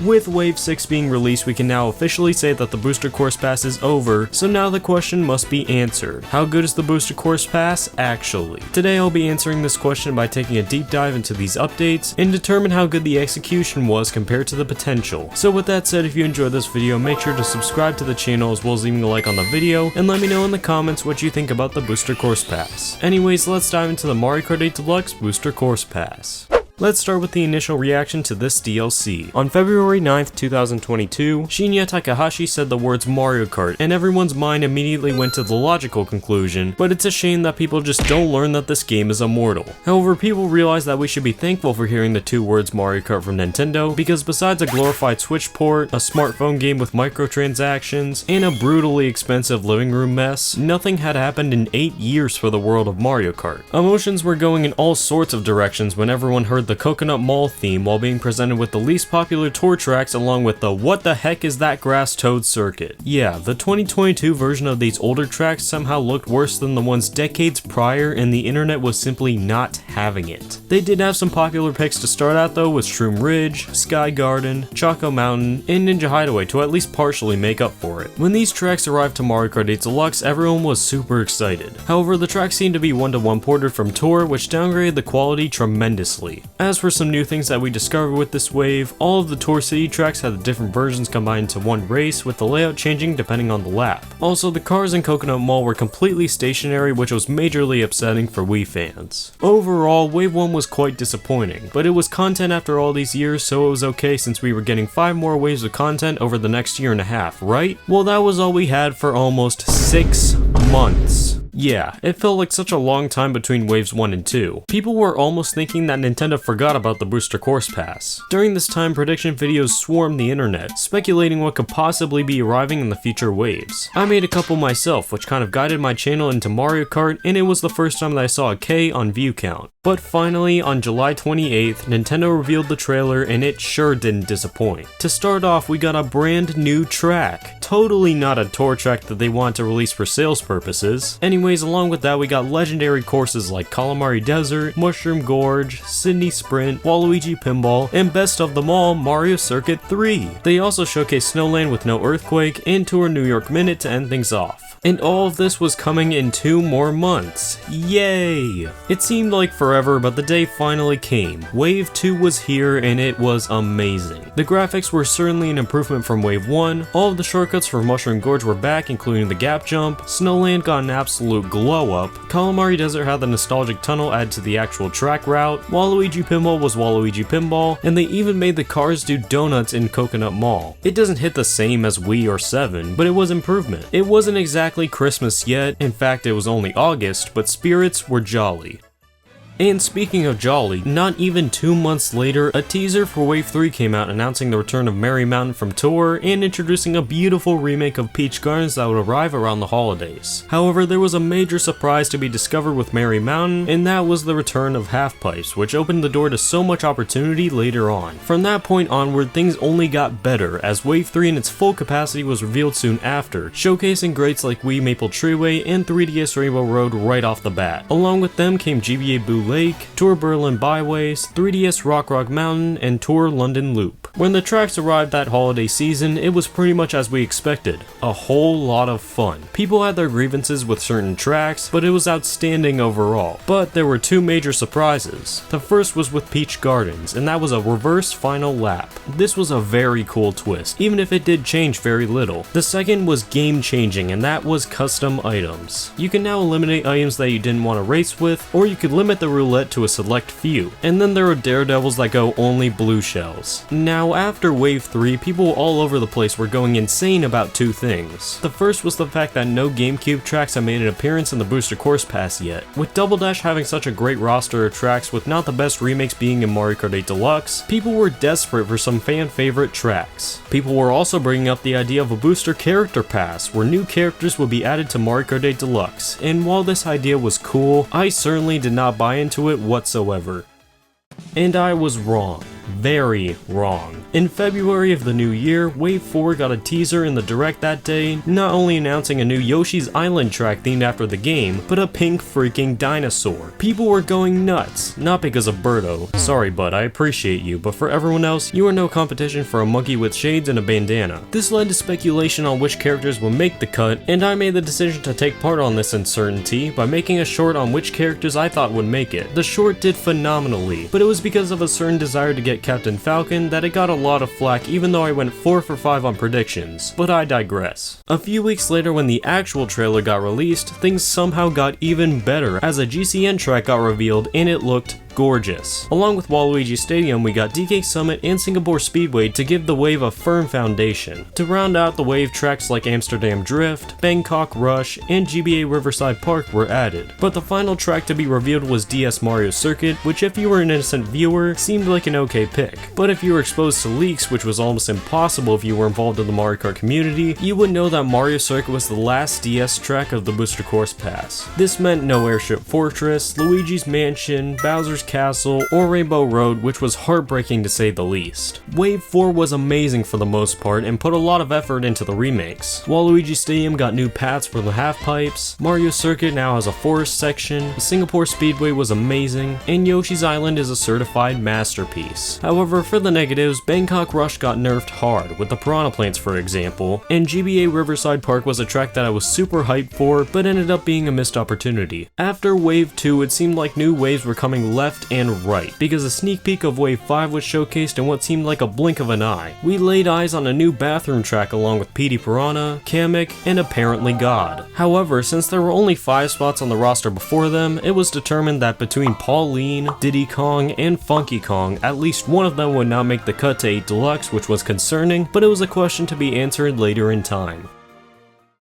With Wave 6 being released, we can now officially say that the Booster Course Pass is over, so now the question must be answered. How good is the Booster Course Pass actually? Today I'll be answering this question by taking a deep dive into these updates and determine how good the execution was compared to the potential. So with that said, if you enjoyed this video, make sure to subscribe to the channel as well as leaving a like on the video, and let me know in the comments what you think about the Booster Course Pass. Anyways, let's dive into the Mario Kart 8 Deluxe Booster Course Pass. Let's start with the initial reaction to this DLC. On February 9th, 2022, Shinya Takahashi said the words Mario Kart, and everyone's mind immediately went to the logical conclusion, but it's a shame that people just don't learn that this game is immortal. However, people realize that we should be thankful for hearing the two words Mario Kart from Nintendo, because besides a glorified Switch port, a smartphone game with microtransactions, and a brutally expensive living room mess, nothing had happened in 8 years for the world of Mario Kart. Emotions were going in all sorts of directions when everyone heard the Coconut Mall theme while being presented with the least popular tour tracks along with the what the heck is that grass toad circuit. Yeah, the 2022 version of these older tracks somehow looked worse than the ones decades prior, and the internet was simply not having it. They did have some popular picks to start out though, with Shroom Ridge, Sky Garden, Choco Mountain, and Ninja Hideaway to at least partially make up for it. When these tracks arrived to Mario Kart 8 Deluxe, everyone was super excited. However, the tracks seemed to be one-to-one ported from Tour, which downgraded the quality tremendously. As for some new things that we discovered with this wave, all of the Tour City tracks had the different versions combined into one race, with the layout changing depending on the lap. Also, the cars in Coconut Mall were completely stationary, which was majorly upsetting for Wii fans. Overall, Wave 1 was quite disappointing, but it was content after all these years, so it was okay since we were getting 5 more waves of content over the next year and a half, right? Well, that was all we had for almost 6 months. Yeah, it felt like such a long time between waves 1 and 2. People were almost thinking that Nintendo forgot about the Booster Course Pass. During this time, prediction videos swarmed the internet, speculating what could possibly be arriving in the future waves. I made a couple myself, which kind of guided my channel into Mario Kart, and it was the first time that I saw a K on view count. But finally, on July 28th, Nintendo revealed the trailer, and it sure didn't disappoint. To start off, we got a brand new track. Totally not a tour track that they want to release for sales purposes. Anyways, along with that, we got legendary courses like Calamari Desert, Mushroom Gorge, Sydney Sprint, Waluigi Pinball, and best of them all, Mario Circuit 3. They also showcased Snowland with no earthquake, and Tour New York Minute to end things off. And all of this was coming in 2 more months. Yay! It seemed like forever, but the day finally came. Wave 2 was here, and it was amazing. The graphics were certainly an improvement from Wave 1. All of the shortcuts for Mushroom Gorge were back, including the gap jump. Snowland got an absolute glow up. Calamari Desert had the nostalgic tunnel added to the actual track route. Waluigi Pinball was Waluigi Pinball, and they even made the cars do donuts in Coconut Mall. It doesn't hit the same as Wii or 7, but it was improvement. It wasn't exactly Christmas yet, in fact it was only August, but spirits were jolly. And speaking of jolly, not even 2 months later, a teaser for Wave 3 came out announcing the return of Merry Mountain from Tour and introducing a beautiful remake of Peach Gardens that would arrive around the holidays. However, there was a major surprise to be discovered with Merry Mountain, and that was the return of Half Pipes, which opened the door to so much opportunity later on. From that point onward, things only got better, as Wave 3 in its full capacity was revealed soon after, showcasing greats like Wii Maple Treeway and 3DS Rainbow Road right off the bat. Along with them came GBA Boo Lake, Tour Berlin Byways, 3DS Rock Mountain, and Tour London Loop. When the tracks arrived that holiday season, it was pretty much as we expected. A whole lot of fun. People had their grievances with certain tracks, but it was outstanding overall. But there were 2 major surprises. The first was with Peach Gardens, and that was a reverse final lap. This was a very cool twist, even if it did change very little. The second was game changing, and that was custom items. You can now eliminate items that you didn't want to race with, or you could limit the roulette to a select few. And then there are daredevils that go only blue shells. Now after Wave 3, people all over the place were going insane about 2 things. The first was the fact that no GameCube tracks had made an appearance in the Booster Course Pass yet. With Double Dash having such a great roster of tracks with not the best remakes being in Mario Kart 8 Deluxe, people were desperate for some fan favorite tracks. People were also bringing up the idea of a Booster Character Pass, where new characters would be added to Mario Kart 8 Deluxe, and while this idea was cool, I certainly did not buy into it whatsoever. And I was wrong. very wrong. In February of the new year, Wave 4 got a teaser in the direct that day, not only announcing a new Yoshi's Island track themed after the game, but a pink freaking dinosaur. People were going nuts, not because of Birdo. Sorry bud, I appreciate you, but for everyone else, you are no competition for a monkey with shades and a bandana. This led to speculation on which characters would make the cut, and I made the decision to take part on this uncertainty by making a short on which characters I thought would make it. The short did phenomenally, but it was because of a certain desire to get Captain Falcon that it got a lot of flack even though I went 4 for 5 on predictions, but I digress. A few weeks later when the actual trailer got released, things somehow got even better as a GCN track got revealed and it looked gorgeous. Along with Waluigi Stadium, we got DK Summit and Singapore Speedway to give the wave a firm foundation. To round out the wave, tracks like Amsterdam Drift, Bangkok Rush, and GBA Riverside Park were added. But the final track to be revealed was DS Mario Circuit, which if you were an innocent viewer, seemed like an okay pick. But if you were exposed to leaks, which was almost impossible if you were involved in the Mario Kart community, you would know that Mario Circuit was the last DS track of the Booster Course Pass. This meant no Airship Fortress, Luigi's Mansion, Bowser's Castle, or Rainbow Road, which was heartbreaking to say the least. Wave 4 was amazing for the most part and put a lot of effort into the remakes. Waluigi Stadium got new paths for the half pipes, Mario Circuit now has a forest section, Singapore Speedway was amazing, and Yoshi's Island is a certified masterpiece. However, for the negatives, Bangkok Rush got nerfed hard, with the piranha plants for example, and GBA Riverside Park was a track that I was super hyped for, but ended up being a missed opportunity. After Wave 2, it seemed like new waves were coming left and right, because a sneak peek of Wave 5 was showcased in what seemed like a blink of an eye. We laid eyes on a new bathroom track along with Petey Piranha, Kamek, and apparently God. However, since there were only 5 spots on the roster before them, it was determined that between Pauline, Diddy Kong, and Funky Kong, at least one of them would not make the cut to 8 Deluxe, which was concerning, but it was a question to be answered later in time.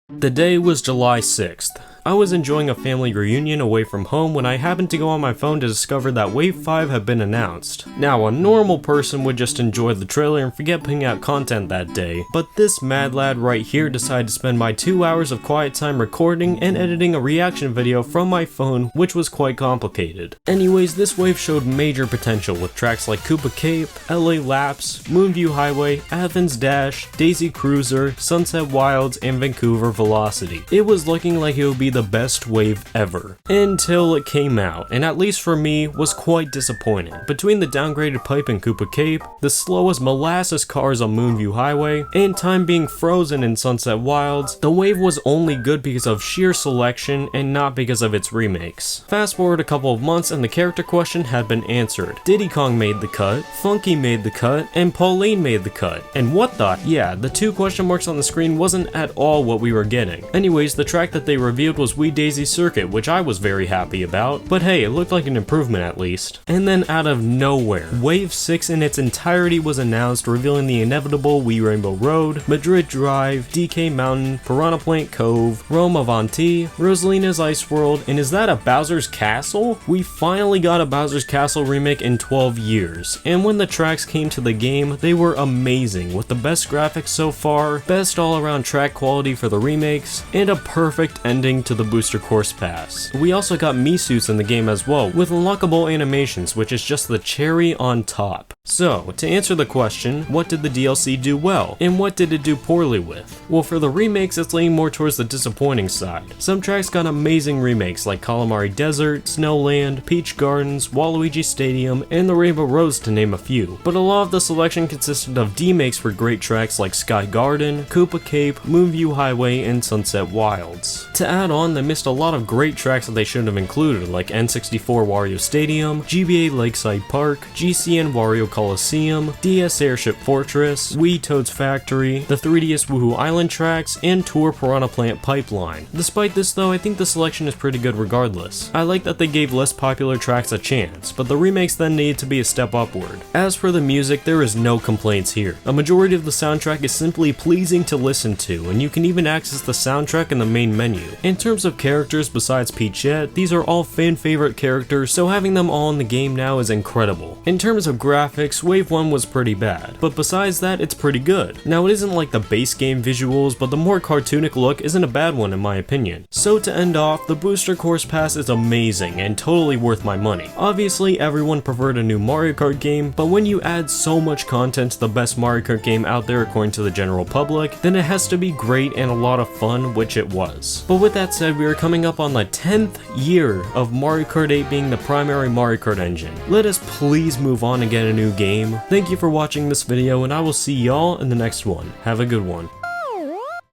The day was July 6th. I was enjoying a family reunion away from home when I happened to go on my phone to discover that Wave 5 had been announced. Now, a normal person would just enjoy the trailer and forget putting out content that day, but this mad lad right here decided to spend my 2 hours of quiet time recording and editing a reaction video from my phone, which was quite complicated. Anyways, this wave showed major potential with tracks like Koopa Cape, LA Laps, Moonview Highway, Athens Dash, Daisy Cruiser, Sunset Wilds, and Vancouver Velocity. It was looking like it would be the best wave ever. Until it came out, and at least for me, was quite disappointing. Between the downgraded pipe in Koopa Cape, the slow as molasses cars on Moonview Highway, and time being frozen in Sunset Wilds, the wave was only good because of sheer selection and not because of its remakes. Fast forward a couple of months and the character question had been answered. Diddy Kong made the cut, Funky made the cut, and Pauline made the cut. And what the? Yeah, the 2 question marks on the screen wasn't at all what we were getting. Anyways, the track that they revealed was Wee Daisy Circuit, which I was very happy about, but hey, it looked like an improvement at least. And then out of nowhere, Wave 6 in its entirety was announced, revealing the inevitable Wee Rainbow Road, Madrid Drive, DK Mountain, Piranha Plant Cove, Rome Avanti, Rosalina's Ice World, and is that a Bowser's Castle? We finally got a Bowser's Castle remake in 12 years, and when the tracks came to the game, they were amazing, with the best graphics so far, best all-around track quality for the remakes, and a perfect ending to the Booster Course Pass. We also got Mii suits in the game as well, with unlockable animations, which is just the cherry on top. So, to answer the question, what did the DLC do well, and what did it do poorly with? Well, for the remakes, it's leaning more towards the disappointing side. Some tracks got amazing remakes like Calamari Desert, Snowland, Peach Gardens, Waluigi Stadium, and the Rainbow Roads to name a few, but a lot of the selection consisted of demakes for great tracks like Sky Garden, Koopa Cape, Moonview Highway, and Sunset Wilds. To add on, they missed a lot of great tracks that they should have included, like N64 Wario Stadium, GBA Lakeside Park, GCN Wario Coliseum, DS Airship Fortress, Wii Toad's Factory, the 3DS Woohoo Island tracks, and Tour Piranha Plant Pipeline. Despite this though, I think the selection is pretty good regardless. I like that they gave less popular tracks a chance, but the remakes then needed to be a step upward. As for the music, there is no complaints here. A majority of the soundtrack is simply pleasing to listen to, and you can even access the soundtrack in the main menu. In terms of characters besides Peachette, these are all fan favorite characters, so having them all in the game now is incredible. In terms of graphics, graphics, Wave 1 was pretty bad, but besides that, it's pretty good. Now, it isn't like the base game visuals, but the more cartoonic look isn't a bad one in my opinion. So to end off, the Booster Course Pass is amazing and totally worth my money. Obviously, everyone preferred a new Mario Kart game, but when you add so much content to the best Mario Kart game out there according to the general public, then it has to be great and a lot of fun, which it was. But with that said, we are coming up on the 10th year of Mario Kart 8 being the primary Mario Kart engine. Let us please move on and get a new game. Thank you for watching this video, and I will see y'all in the next one. Have a good one.